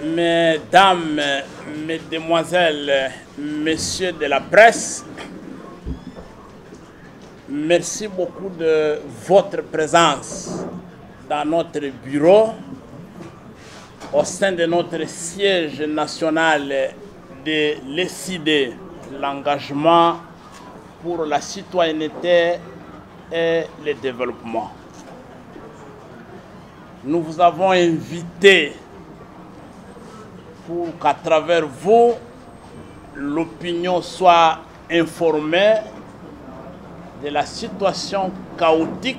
Mesdames, Mesdemoiselles, Messieurs de la presse, merci beaucoup de votre présence dans notre bureau au sein de notre siège national de l'ECID, l'engagement pour la citoyenneté et le développement. Nous vous avons invité pour qu'à travers vous, l'opinion soit informée de la situation chaotique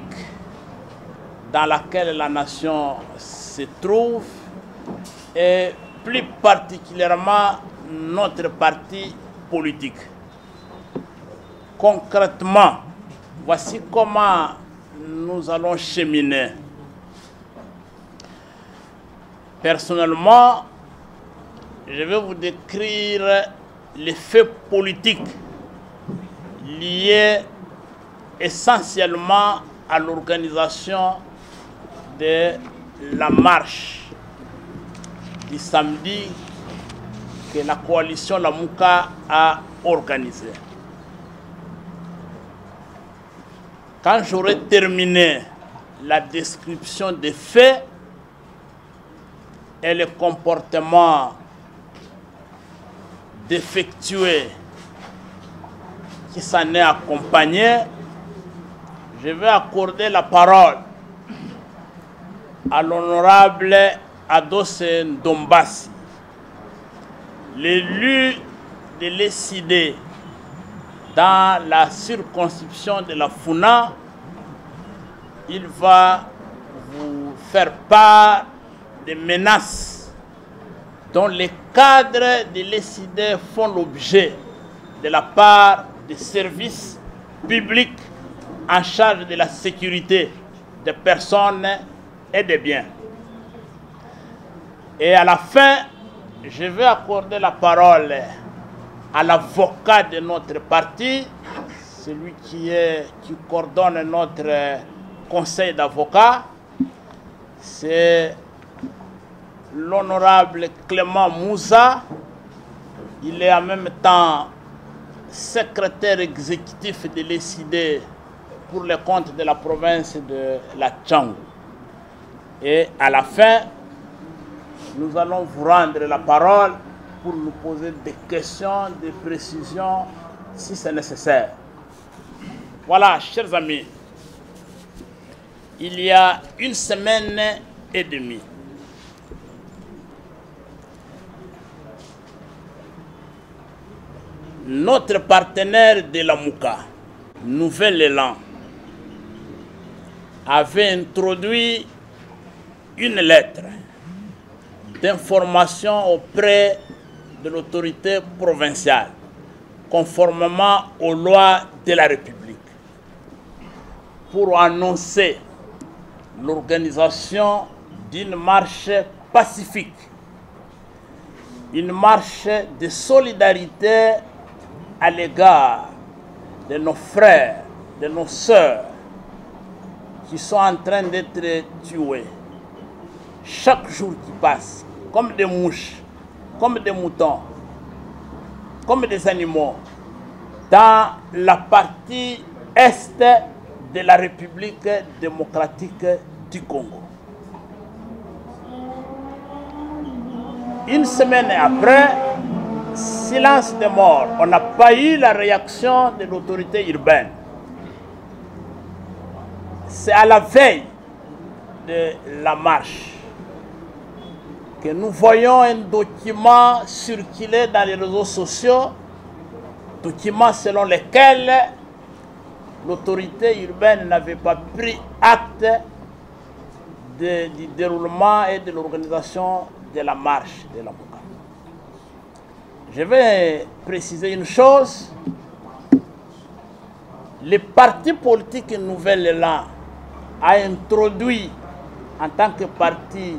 dans laquelle la nation se trouve et plus particulièrement notre parti politique. Concrètement, voici comment nous allons cheminer. Personnellement, je vais vous décrire les faits politiques liés essentiellement à l'organisation de la marche du samedi que la coalition Lamuka a organisée. Quand j'aurai terminé la description des faits et le comportement défectueux qui s'en est accompagné, je vais accorder la parole à l'honorable Ados Ndombasi, l'élu de l'ECID dans la circonscription de la Funa. Il va vous faire part des menaces dont les cadres de l'ECID font l'objet de la part des services publics en charge de la sécurité des personnes et des biens. Et à la fin, je vais accorder la parole à l'avocat de notre parti, celui qui coordonne notre conseil d'avocats, c'est l'honorable Clément Moussa. Il est en même temps secrétaire exécutif de l'ECID pour les comptes de la province de la Tchangou. Et à la fin, nous allons vous rendre la parole pour nous poser des questions, des précisions, si c'est nécessaire. Voilà, chers amis, il y a une semaine et demie, notre partenaire de la Mouka, Nouvel Élan, avait introduit une lettre d'information auprès de l'autorité provinciale, conformément aux lois de la République, pour annoncer l'organisation d'une marche pacifique, une marche de solidarité à l'égard de nos frères, de nos sœurs qui sont en train d'être tués chaque jour qui passe, comme des mouches, comme des moutons, comme des animaux, dans la partie est de la République démocratique du Congo. Une semaine après, silence de mort. On n'a pas eu la réaction de l'autorité urbaine. C'est à la veille de la marche que nous voyons un document circuler dans les réseaux sociaux, document selon lequel l'autorité urbaine n'avait pas pris acte du déroulement et de l'organisation de la marche de la Mouka. Je vais préciser une chose. Le parti politique Nouvel Élan a introduit en tant que parti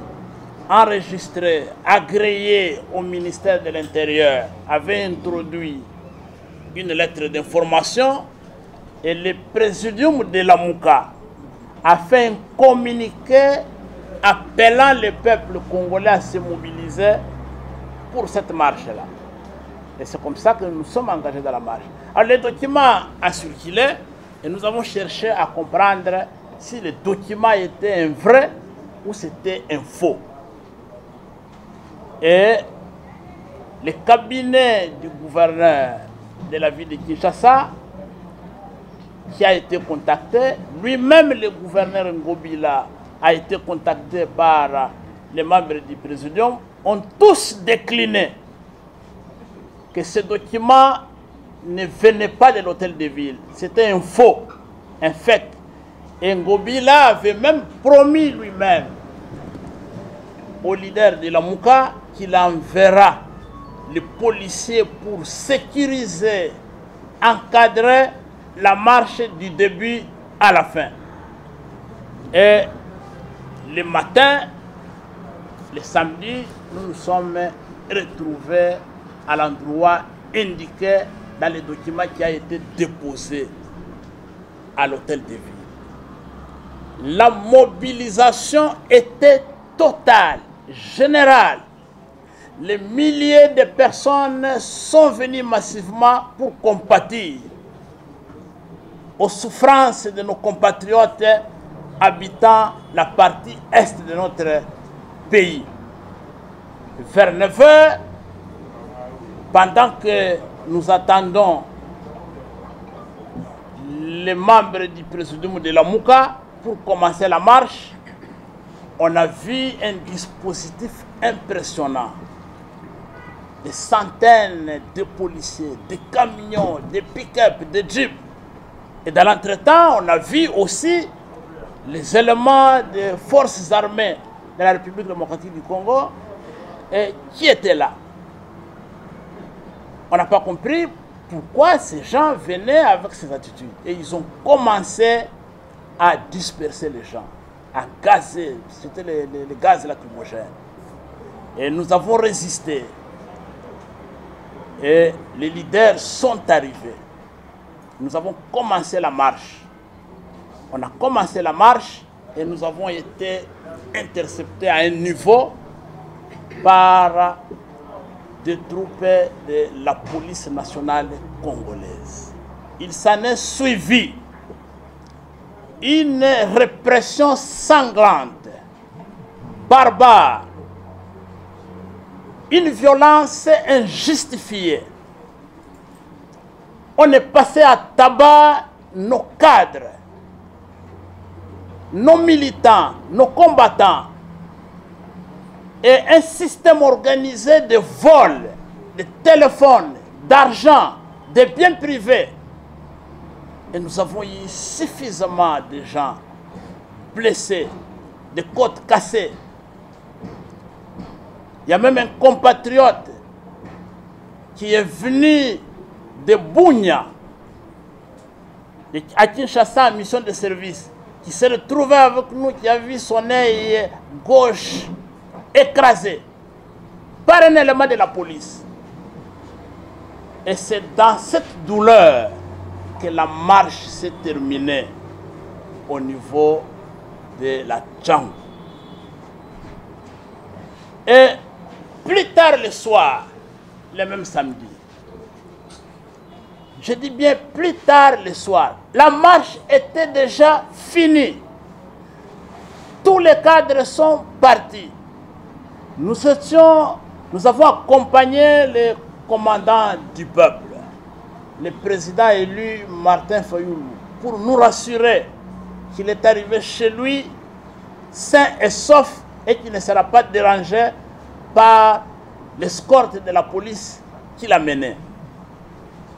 enregistré, agréé au ministère de l'Intérieur, avait introduit une lettre d'information et le présidium de la Mouka a fait un communiqué appelant le peuple congolais à se mobiliser pour cette marche-là. Et c'est comme ça que nous sommes engagés dans la marche. Alors le document a circulé et nous avons cherché à comprendre si le document était un vrai ou c'était un faux. Et le cabinet du gouverneur de la ville de Kinshasa, qui a été contacté, lui-même le gouverneur Ngobila a été contacté par les membres du présidium, ont tous décliné que ce document ne venait pas de l'hôtel de ville. C'était un faux, un fake. Et Ngobila avait même promis lui-même au leader de la Mouka qu'il enverra les policiers pour sécuriser, encadrer la marche du début à la fin. Et le matin, le samedi, nous nous sommes retrouvés à l'endroit indiqué dans le document qui a été déposé à l'hôtel de ville. La mobilisation était totale, générale. Les milliers de personnes sont venues massivement pour compatir aux souffrances de nos compatriotes habitant la partie est de notre pays. Vers 9 h, pendant que nous attendons les membres du présidium de la Mouka pour commencer la marche, on a vu un dispositif impressionnant. Des centaines de policiers, de camions, de pick-up, de jeeps. Et dans l'entretemps, on a vu aussi les éléments des forces armées de la République démocratique du Congo qui étaient là. On n'a pas compris pourquoi ces gens venaient avec ces attitudes. Et ils ont commencé à disperser les gens, à gazer. C'était les gaz lacrymogènes. Et nous avons résisté. Et les leaders sont arrivés. Nous avons commencé la marche. On a commencé la marche et nous avons été interceptés à un niveau par des troupes de la police nationale congolaise. Il s'en est suivi une répression sanglante, barbare, une violence injustifiée. On est passé à tabac nos cadres, nos militants, nos combattants, et un système organisé de vols, de téléphones, d'argent, de biens privés. Et nous avons eu suffisamment de gens blessés, de côtes cassées. Il y a même un compatriote qui est venu de Bunia, à Kinshasa, en mission de service, qui s'est retrouvé avec nous, qui a vu son œil gauche écrasé par un élément de la police. Et c'est dans cette douleur que la marche s'est terminée au niveau de la Django. Et plus tard le soir, le même samedi, je dis bien plus tard le soir, la marche était déjà finie. Tous les cadres sont partis. Nous avons accompagné le commandant du peuple, le président élu Martin Fayoulou, pour nous rassurer qu'il est arrivé chez lui sain et sauf et qu'il ne sera pas dérangé par l'escorte de la police qui l'a mené.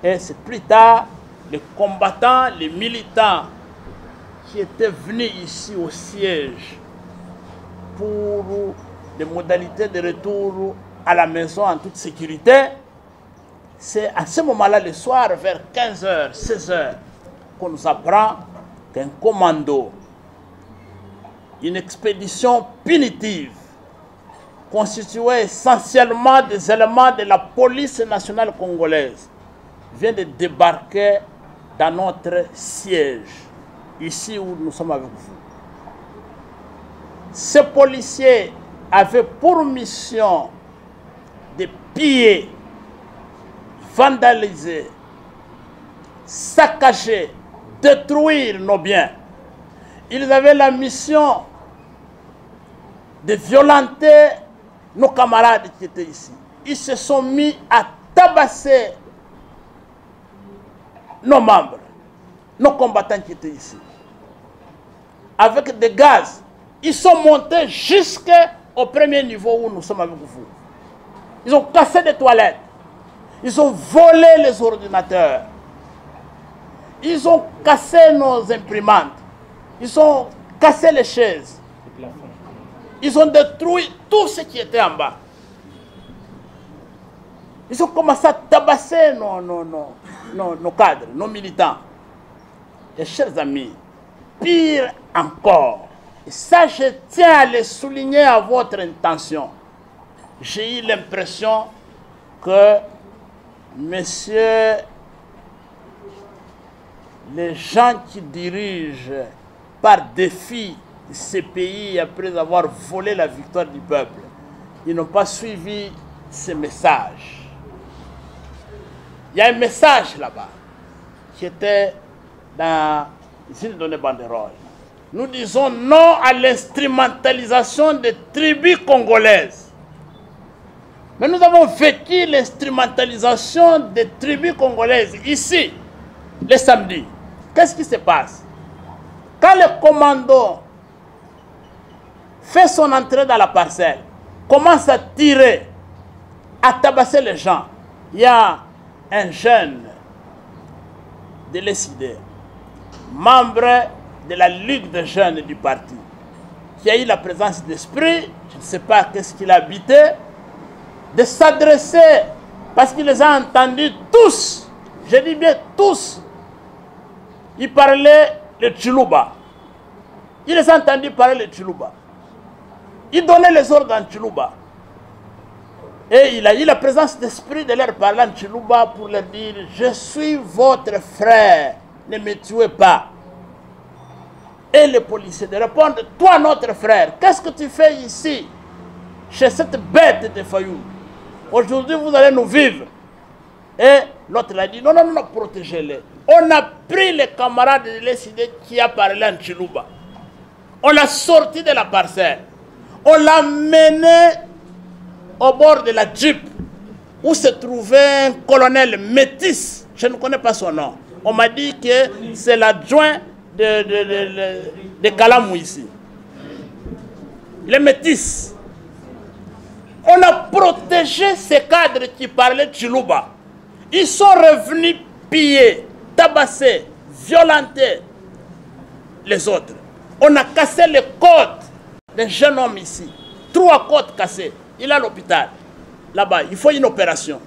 Et c'est plus tard les combattants, les militants qui étaient venus ici au siège pour des modalités de retour à la maison en toute sécurité. C'est à ce moment-là, le soir, vers 15 h, 16 h, qu'on nous apprend qu'un commando, une expédition punitive, constituée essentiellement des éléments de la police nationale congolaise, vient de débarquer dans notre siège, ici où nous sommes avec vous. Ces policiers avaient pour mission de piller, vandaliser, saccager, détruire nos biens. Ils avaient la mission de violenter nos camarades qui étaient ici. Ils se sont mis à tabasser nos membres, nos combattants qui étaient ici. Avec des gaz. Ils sont montés jusqu'au premier niveau où nous sommes avec vous. Ils ont cassé des toilettes. Ils ont volé les ordinateurs. Ils ont cassé nos imprimantes. Ils ont cassé les chaises. Ils ont détruit tout ce qui était en bas. Ils ont commencé à tabasser nos cadres, nos militants. Et chers amis, pire encore, et ça je tiens à le souligner à votre intention, j'ai eu l'impression que, messieurs, les gens qui dirigent par défi ces pays après avoir volé la victoire du peuple, ils n'ont pas suivi ce message. Il y a un message là-bas qui était dans une donnée banderole. Nous disons non à l'instrumentalisation des tribus congolaises. Mais nous avons vécu l'instrumentalisation des tribus congolaises ici, le samedi. Qu'est-ce qui se passe? Quand le commando fait son entrée dans la parcelle, commence à tirer, à tabasser les gens, il y a un jeune de l'ESID, membre de la Ligue des jeunes du parti, qui a eu la présence d'esprit, je ne sais pas qu'est-ce qu'il a habité, de s'adresser, parce qu'il les a entendus tous, je dis bien tous, il parlait le Tchilouba. Il les a entendus parler le Tchilouba. Il donnait les ordres en Tchilouba. Et il a eu la présence d'esprit de leur parler en Tchilouba pour leur dire « Je suis votre frère, ne me tuez pas ». Et les policiers de répondre « Toi, notre frère, qu'est-ce que tu fais ici, chez cette bête de Fayou? Aujourd'hui, vous allez nous vivre. » Et l'autre a dit « Non, non, non, protégez-les. » On a pris les camarades de l'ESID qui a parlé en Tchilouba. On l'a sorti de la parcelle. On l'a mené au bord de la Jeep où se trouvait un colonel métis. Je ne connais pas son nom. On m'a dit que c'est l'adjoint de Kalamou ici. Les métis. On a protégé ces cadres qui parlaient Tchilouba. Ils sont revenus piller, tabasser, violenter les autres. On a cassé les côtes d'un jeune homme ici. 3 côtes cassées. Il est à l'hôpital. Là-bas, il faut une opération.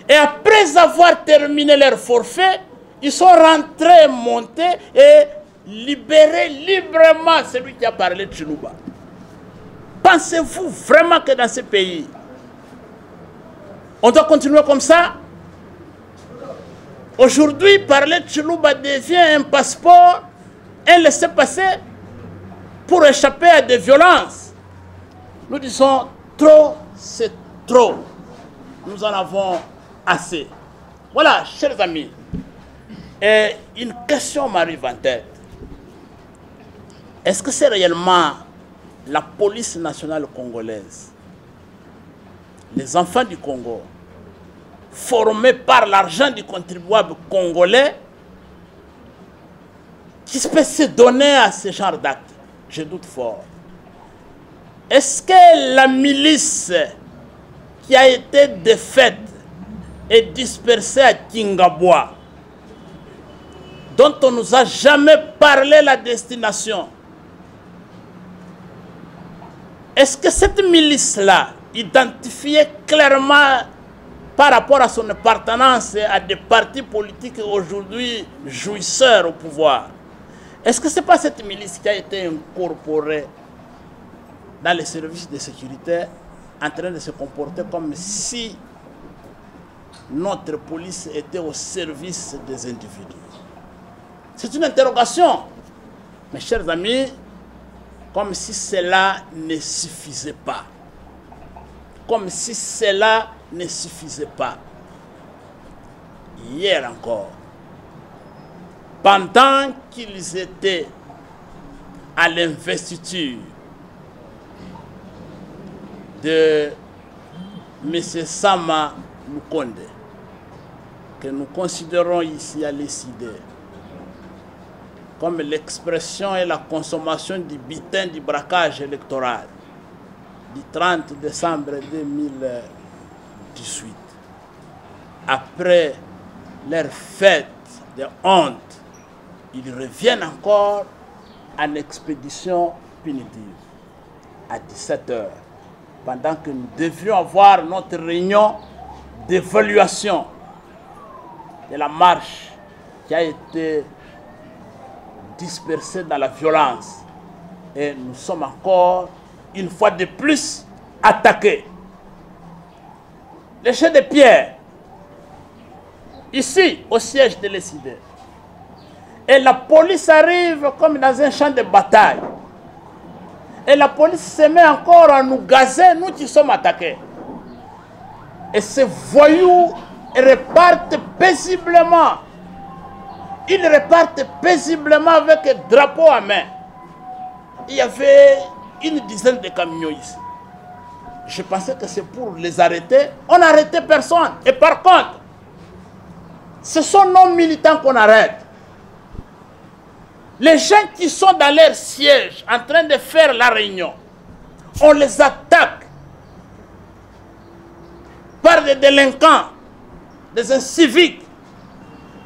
Et après avoir terminé leur forfait, ils sont rentrés, montés et libérés librement celui qui a parlé de Tchilouba. Pensez-vous vraiment que dans ce pays, on doit continuer comme ça? Aujourd'hui, parler de Tchilouba devient un passeport, un laissez-passer pour échapper à des violences. Nous disons trop, c'est trop. Nous en avons assez. Voilà, chers amis. Et une question m'arrive en tête. Est-ce que c'est réellement la police nationale congolaise, les enfants du Congo, formés par l'argent du contribuable congolais, qui peut se donner à ce genre d'actes? Je doute fort. Est-ce que la milice qui a été défaite et dispersée à Kingabwa, dont on ne nous a jamais parlé la destination, est-ce que cette milice-là, identifiée clairement par rapport à son appartenance à des partis politiques aujourd'hui jouisseurs au pouvoir, est-ce que ce n'est pas cette milice qui a été incorporée dans les services de sécurité en train de se comporter comme si notre police était au service des individus? C'est une interrogation. Mes chers amis, Comme si cela ne suffisait pas. Comme si cela ne suffisait pas. Hier encore, pendant qu'ils étaient à l'investiture de M. Sama Lukonde, que nous considérons ici à l'ECD comme l'expression et la consommation du butin du braquage électoral du 30 décembre 2018. Après leur fête de honte, ils reviennent encore en expédition punitive à 17 h, pendant que nous devions avoir notre réunion d'évaluation de la marche qui a été dispersée dans la violence. Et nous sommes encore, une fois de plus, attaqués. Les jets de pierre, ici, au siège de l'ECD. Et la police arrive comme dans un champ de bataille. Et la police se met encore à nous gazer, nous qui sommes attaqués. Et ces voyous repartent paisiblement. Ils repartent paisiblement avec un drapeau à main. Il y avait une dizaine de camions ici. Je pensais que c'est pour les arrêter. On n'a arrêté personne. Et par contre, ce sont nos militants qu'on arrête. Les gens qui sont dans leur siège en train de faire la réunion, on les attaque par des délinquants, des inciviques.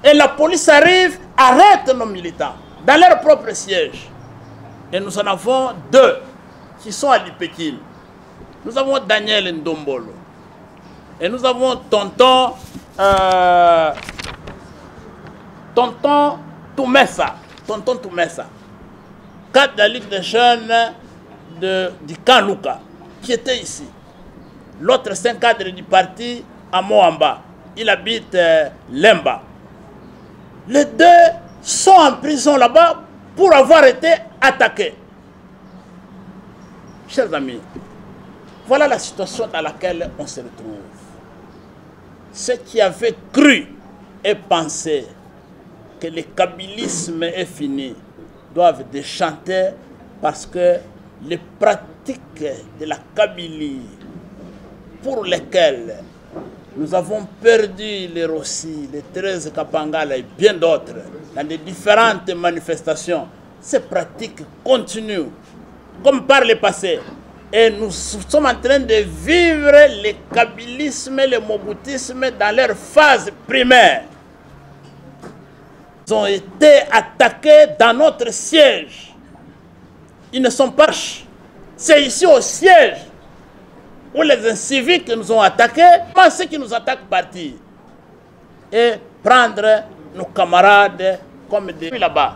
Et la police arrive, arrête nos militants dans leur propre siège. Et nous en avons deux qui sont à Lipekine. Nous avons Daniel Ndombolo. Et nous avons Tonton Toumessa. Tonton Toumessa. Cadre de la Ligue des jeunes du camp Luka, qui était ici. L'autre, c'est un cadre du parti à Moamba. Il habite Lemba. Les deux sont en prison là-bas pour avoir été attaqués. Chers amis, voilà la situation dans laquelle on se retrouve. Ceux qui avaient cru et pensé que le kabylisme est fini doivent déchanter, parce que les pratiques de la Kabylie pour lesquelles nous avons perdu les Rossi, les 13 Kapangala et bien d'autres dans les différentes manifestations, ces pratiques continuent comme par le passé. Et nous sommes en train de vivre le kabylisme et le moboutisme dans leur phase primaire. Ils ont été attaqués dans notre siège. Ils ne sont pas... C'est ici au siège où les inciviques nous ont attaqués, mais ceux qui nous attaquent partir et prendre nos camarades comme des là-bas.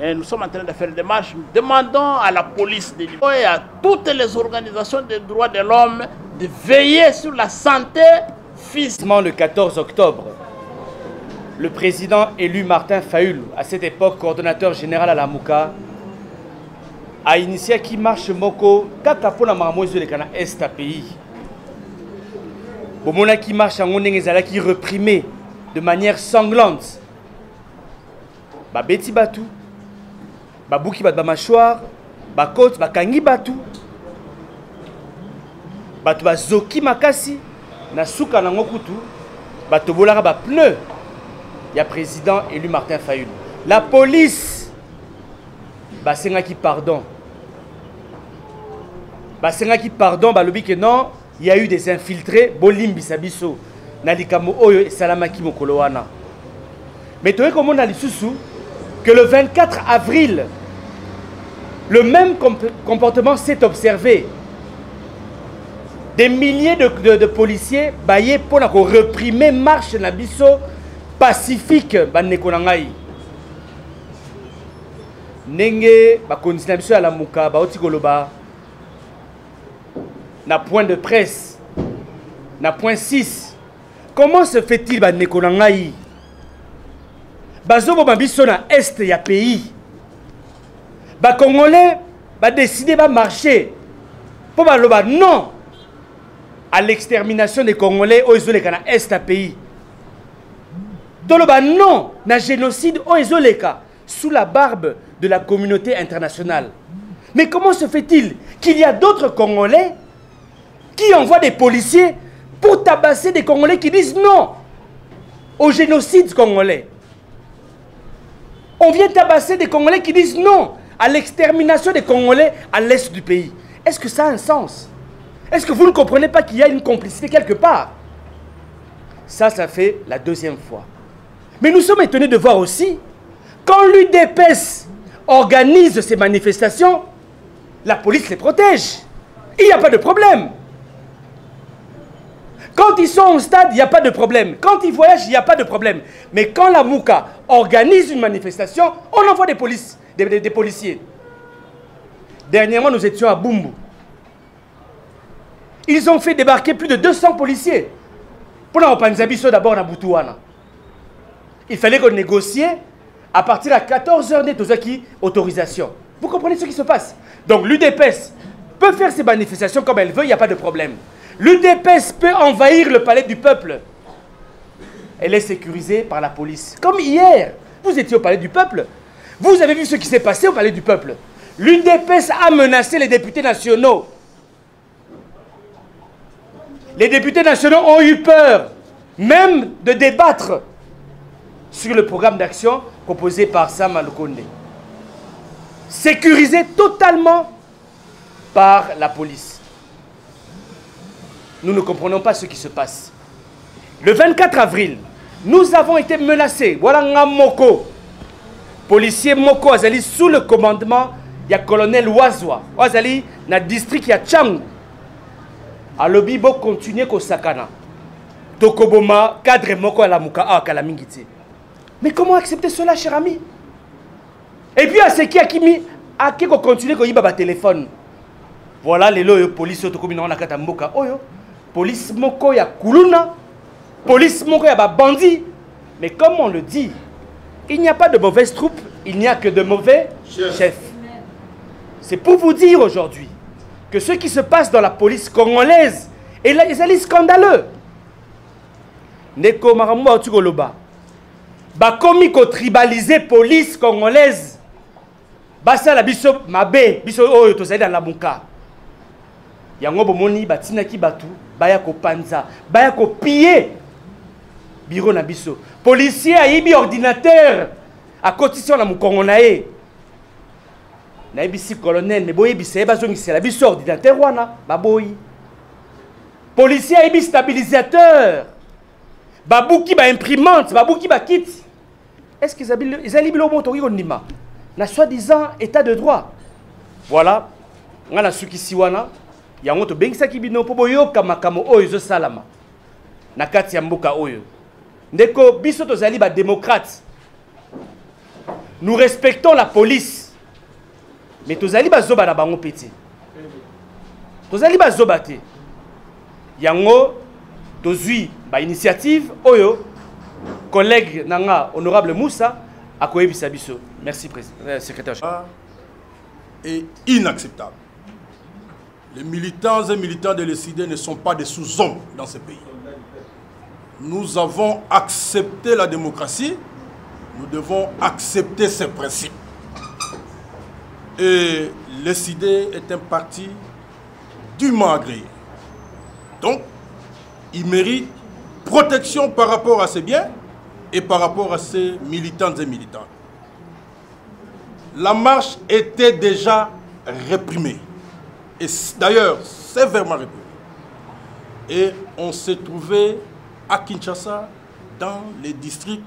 Et nous sommes en train de faire des marches. Nous demandons à la police de Liban et à toutes les organisations des droits de l'homme de veiller sur la santé physique. Le 14 octobre, le président élu Martin Fayulu, à cette époque coordonnateur général à la Mouka, a initié qui marche moko kaka pona mamozo le kana est pays. Bomona qui marche en onengezala qui reprimé de manière sanglante. Ba beti batu, ba buki ba mâchoire, ba côte, ba kangi batu. Batu ba zoki makasi na suka na ngokutu, batu bolaka ba pneu. Il y a président élu Martin Fayulu. La police basenga qui pardon. Basenga qui pardon, balobi que non, il y a eu des infiltrés, bolimbi sabiso, nalikamo oyo salamaki mokolo wana. Mais tu vois comment on a l'issue que le 24 avril, le même comportement s'est observé. Des milliers de policiers baillés pour reprimer marche na biso pacifique banekonangai. Nenge ba condition biso à la Mouka ba otikoloba na point de presse na point 6. Comment se fait-il banekonangai bazobo biso na est ya pays ba congolais va décider, va marcher. Pour baloba non à l'extermination des Congolais au Ezoleka na Est pays. Doloba non na génocide au Ezoleka sous la barbe de la communauté internationale. Mais comment se fait-il qu'il y a d'autres Congolais qui envoient des policiers pour tabasser des Congolais qui disent non au génocide congolais? On vient tabasser des Congolais qui disent non à l'extermination des Congolais à l'est du pays. Est-ce que ça a un sens? Est-ce que vous ne comprenez pas qu'il y a une complicité quelque part? Ça fait la deuxième fois. Mais nous sommes étonnés de voir aussi, quand l'UDPS organise ces manifestations, la police les protège. Il n'y a pas de problème. Quand ils sont au stade, il n'y a pas de problème. Quand ils voyagent, il n'y a pas de problème. Mais quand la Mouka organise une manifestation, on envoie des policiers. Dernièrement, nous étions à Bumbu. Ils ont fait débarquer plus de 200 policiers. Pour la Panzabiso d'abord à Boutouana. Il fallait qu'on négocie à partir de 14h net aux acquis autorisation. Vous comprenez ce qui se passe? Donc l'UDPS peut faire ses manifestations comme elle veut, il n'y a pas de problème. L'UDPS peut envahir le palais du peuple. Elle est sécurisée par la police. Comme hier, vous étiez au palais du peuple. Vous avez vu ce qui s'est passé au palais du peuple. L'UDPS a menacé les députés nationaux. Les députés nationaux ont eu peur, même de débattre sur le programme d'action proposé par Sam Lukonde. Sécurisé totalement par la police. Nous ne comprenons pas ce qui se passe. Le 24 avril, nous avons été menacés. Voilà un Moko. Policier Moko Azali sous le commandement du colonel Wazwa. Azali dans le district ya Tchang. Alobi bo continuer ko sakana. Tokoboma cadre Moko à la Mouka à Kalamingiti. Mais comment accepter cela, cher ami? Et puis à ce qui a kimi a qui continuer ko yiba ba téléphone. Voilà les loyo police autokomina na kata mboka oyo. Police Moko ya kuluna. Police Moko ya ba bandit. Mais comme on le dit, il n'y a pas de mauvaises troupes, il n'y a que de mauvais chefs. C'est pour vous dire aujourd'hui que ce qui se passe dans la police congolaise est scandaleux. Neko maramwa otukoloba. Ba komi ko tribaliser police congolaise. Basa la biso mabe, biso oyo to dans la bunka. Yango bomoni batina ki batu, baya ko panza, baya ko piller bureau na biso. Policier a yibi ordinateur à cotisation na mukongo na ye. Na yibisi colonel mais boye bise bazongisa la biso ordinateur wana baboyi. Policier a yibi stabilisateur. Babouki ba imprimante, babouki ba kit. Est-ce qu'ils ont bilo moto ko ndima na soi-disant état de droit? Voilà. Ngana suki siwana yango to bengisa kibino po boyoka makamo oyo zo salama. Na kati ya mboka oyo. Ndeko biso tozali ba démocrate. Nous respectons la police. Mais tozali ba zoba na bango peti. Tozali ba zoba te. Yango tozui ba initiative oyo collègue nanga honorable Moussa a koyebisa biso. Merci secrétaire. Est inacceptable. Les militants et militants de l'ECD ne sont pas des sous-hommes dans ce pays. Nous avons accepté la démocratie, nous devons accepter ses principes. Et l'ECD est un parti dûment agréé. Donc, il mérite protection par rapport à ses biens et par rapport à ses militants et militantes. La marche était déjà réprimée. Et d'ailleurs, sévèrement réprimée. Et on s'est trouvé à Kinshasa, dans les districts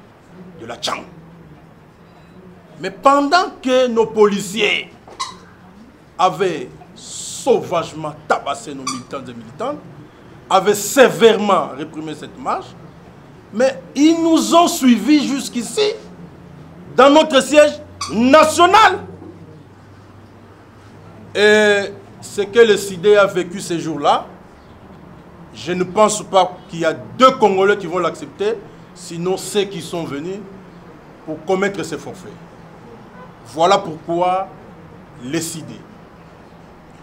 de la Tchang. Mais pendant que nos policiers avaient sauvagement tabassé nos militants et militantes, avaient sévèrement réprimé cette marche, mais ils nous ont suivis jusqu'ici, dans notre siège national. Et ce que le CID a vécu ces jours-là, je ne pense pas qu'il y a deux Congolais qui vont l'accepter, sinon ceux qui sont venus pour commettre ces forfaits. Voilà pourquoi le CID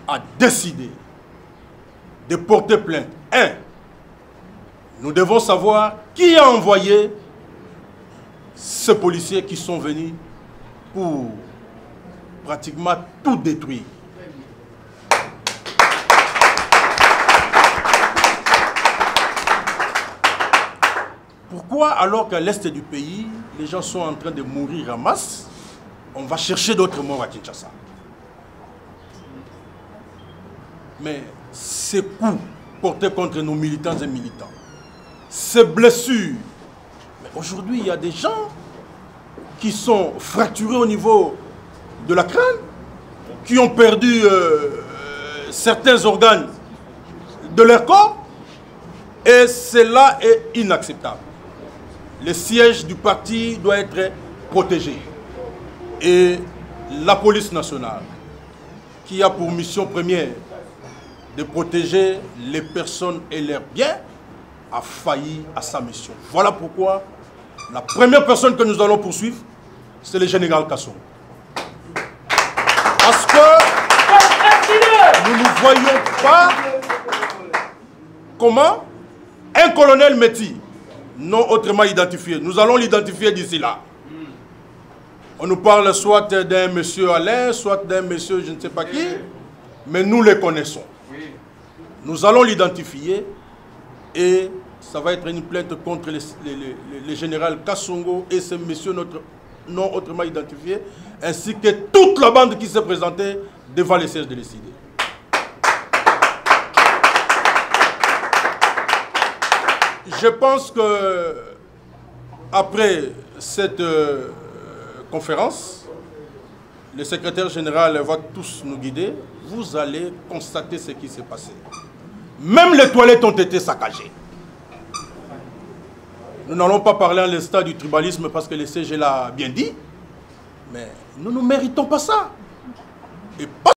a décidé de porter plainte, nous devons savoir qui a envoyé ces policiers qui sont venus pour pratiquement tout détruire. Pourquoi, alors qu'à l'est du pays, les gens sont en train de mourir en masse, on va chercher d'autres morts à Kinshasa? Mais ces coups portés contre nos militants et militants, ces blessures, aujourd'hui il y a des gens qui sont fracturés au niveau de la crâne, qui ont perdu certains organes de leur corps, et cela est inacceptable. Le siège du parti doit être protégé. Et la police nationale, qui a pour mission première de protéger les personnes et leurs biens, a failli à sa mission. Voilà pourquoi la première personne que nous allons poursuivre, c'est le général Kassongo. Parce que nous ne voyons pas comment un colonel Métis, non autrement identifié, nous allons l'identifier d'ici là. On nous parle soit d'un monsieur Alain, soit d'un monsieur je ne sais pas qui, mais nous les connaissons. Nous allons l'identifier et ça va être une plainte contre le général Kassongo et ce monsieur non autrement identifié, ainsi que toute la bande qui s'est présentée devant les sièges de l'ECD. Je pense que après cette conférence, le secrétaire général va tous nous guider. Vous allez constater ce qui s'est passé. Même les toilettes ont été saccagées. Nous n'allons pas parler à l'instant du tribalisme parce que le CG l'a bien dit, mais nous ne méritons pas ça. Et pas